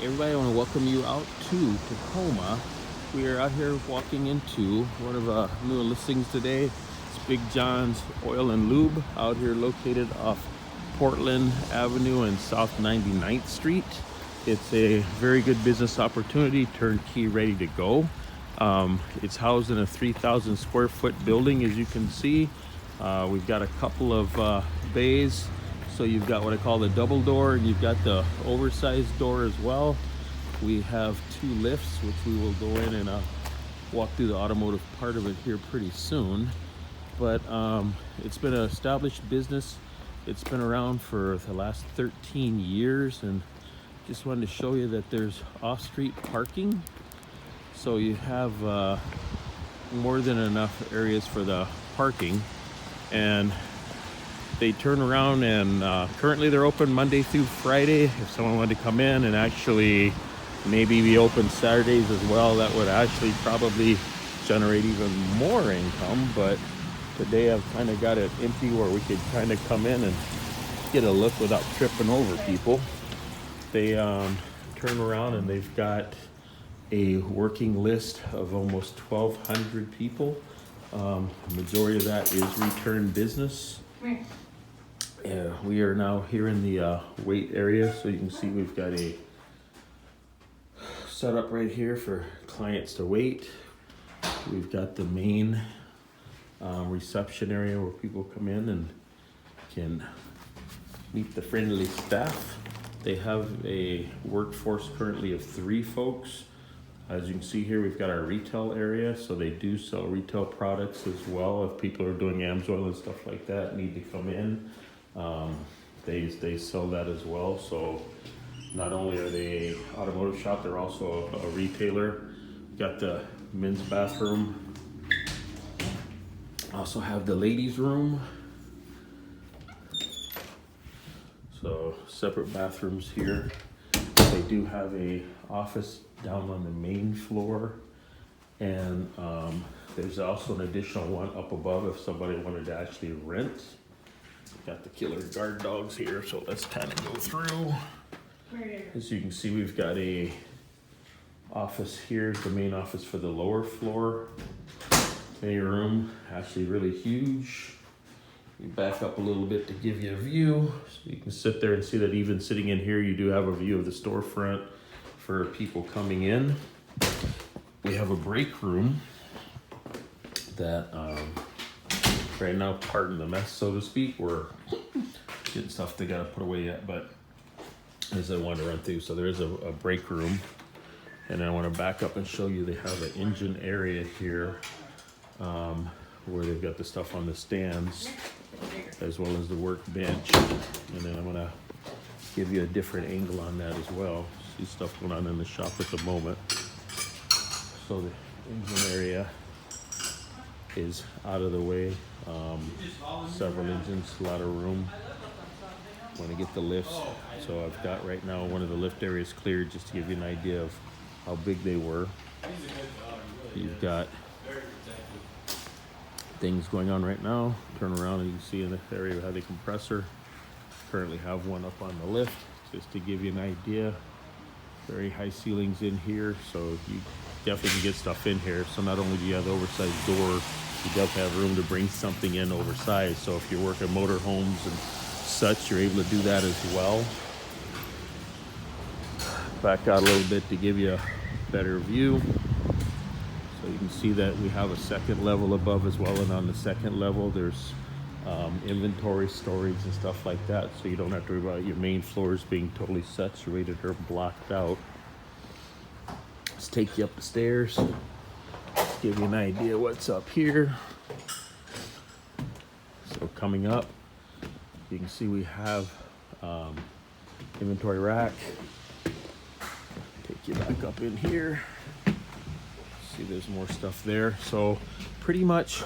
Everybody, I want to welcome you out to Tacoma. We are out here walking into one of our newer listings today. It's Big John's Oil and Lube out here located off Portland Avenue and South 99th Street. It's a very good business opportunity, turnkey, ready to go. It's housed in a 3,000 square foot building, as you can see. We've got a couple of bays. So you've got what I call the double door, and you've got the oversized door as well. We have 2 lifts, which we will go in and walk through the automotive part of it here pretty soon. But it's been an established business. It's been around for the last 13 years, and just wanted to show you that there's off-street parking. So you have more than enough areas for the parking. And they turn around and currently they're open Monday through Friday. If someone wanted to come in and actually maybe be open Saturdays as well, that would actually probably generate even more income. But today I've kind of got it empty where we could kind of come in and get a look without tripping over people. They turn around and they've got a working list of almost 1,200 people. The majority of that is return business. We are now here in the wait area, so you can see we've got a setup right here for clients to wait. We've got the main reception area where people come in and can meet the friendly staff. They have a workforce currently of 3 folks. As you can see here, we've got our retail area, so they do sell retail products as well. If people are doing AMSOIL and stuff like that, need to come in, they sell that as well. So not only are they an automotive shop, they're also a retailer. Got the men's bathroom. Also have the ladies' room. So separate bathrooms here. They do have a office down on the main floor, and there's also an additional one up above if somebody wanted to actually rent. Got the killer guard dogs here, so let's kind of go through. As you can see, we've got a office here, the main office for the lower floor. A room, actually really huge. We back up a little bit to give you a view, so you can sit there and see that even sitting in here, you do have a view of the storefront for people coming in. We have a break room that right now, pardon the mess, so to speak, we're getting stuff they gotta put away yet, but as I want to run through, so there is a break room, and I want to back up and show you they have an engine area here where they've got the stuff on the stands as well as the workbench, and then I'm gonna give you a different angle on that as well. See stuff going on in the shop at the moment. So the engine area is out of the way. Several engines, a lot of room. Want to get the lifts, so I've got right now one of the lift areas cleared just to give you an idea of how big they were. You've got things going on right now. Turn around and you can see in this area we have the compressor. Currently have one up on the lift just to give you an idea. Very high ceilings in here, so you definitely can get stuff in here. So not only do you have the oversized door, you definitely have room to bring something in oversized. So if you're working motor homes and such, you're able to do that as well. Back out a little bit to give you a better view. So you can see that we have a second level above as well, and on the second level there's inventory storage and stuff like that, so you don't have to worry about your main floors being totally saturated or blocked out. Let's take you up the stairs, give you an idea what's up here. So coming up, you can see we have inventory rack. Take you back up in here. See, there's more stuff there. So pretty much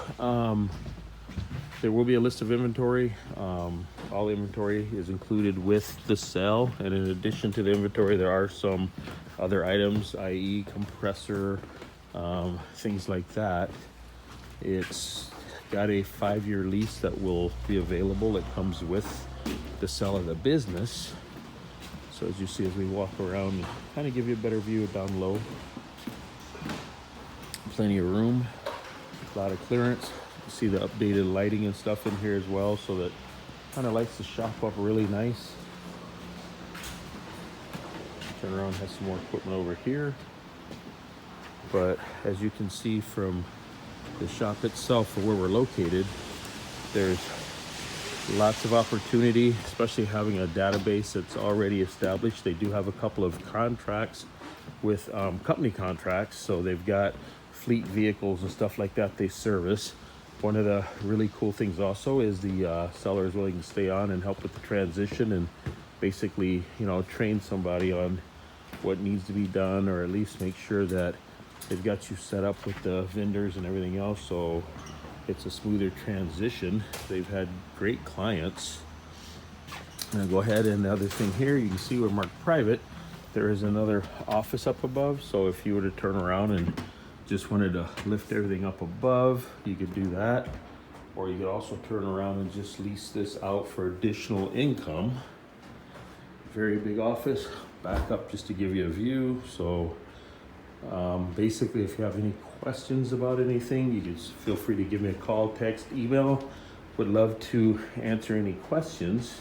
there will be a list of inventory. All inventory is included with the sale, and in addition to the inventory, there are some other items, i.e. compressor, things like that. It's got a 5-year lease that will be available. It comes with the sale of the business. So as you see, as we walk around, kind of give you a better view down low. Plenty of room, a lot of clearance. You see the updated lighting and stuff in here as well, so that kind of lights the shop up really nice. Turn around, has some more equipment over here. But as you can see from the shop itself, or where we're located, there's lots of opportunity, especially having a database that's already established. They do have a couple of contracts with company contracts, so they've got fleet vehicles and stuff like that they service. One of the really cool things also is the seller is willing to stay on and help with the transition and basically, you know, train somebody on what needs to be done, or at least make sure that they've got you set up with the vendors and everything else, so it's a smoother transition. They've had great clients. I'm gonna go ahead, and the other thing here, you can see we're marked private. There is another office up above, so if you were to turn around and just wanted to lift everything up above, you could do that. Or you could also turn around and just lease this out for additional income. Very big office. Back up just to give you a view. So basically, if you have any questions about anything, you just feel free to give me a call, text, email. Would love to answer any questions.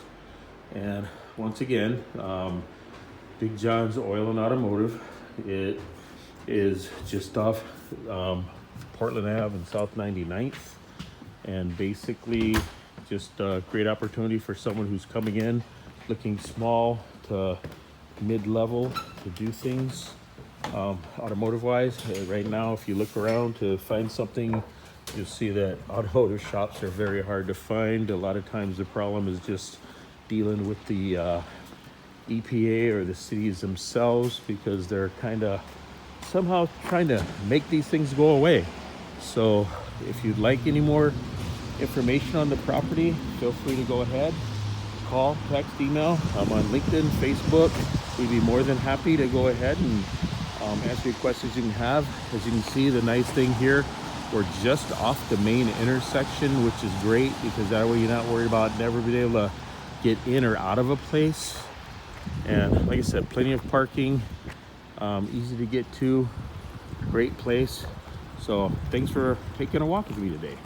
And once again, Big John's Oil and Automotive. It is just off Portland Ave and South 99th. And basically, just a great opportunity for someone who's coming in, looking small to mid-level to do things. Automotive-wise, right now, if you look around to find something, you'll see that automotive shops are very hard to find. A lot of times the problem is just dealing with the EPA or the cities themselves, because they're kind of somehow trying to make these things go away. So if you'd like any more information on the property, feel free to go ahead, call, text, email. I'm on LinkedIn, Facebook. We'd be more than happy to go ahead and answer your questions you can have. As you can see, the nice thing here, we're just off the main intersection, which is great, because that way you're not worried about never being able to get in or out of a place. And like I said, plenty of parking, easy to get to, great place. So thanks for taking a walk with me today.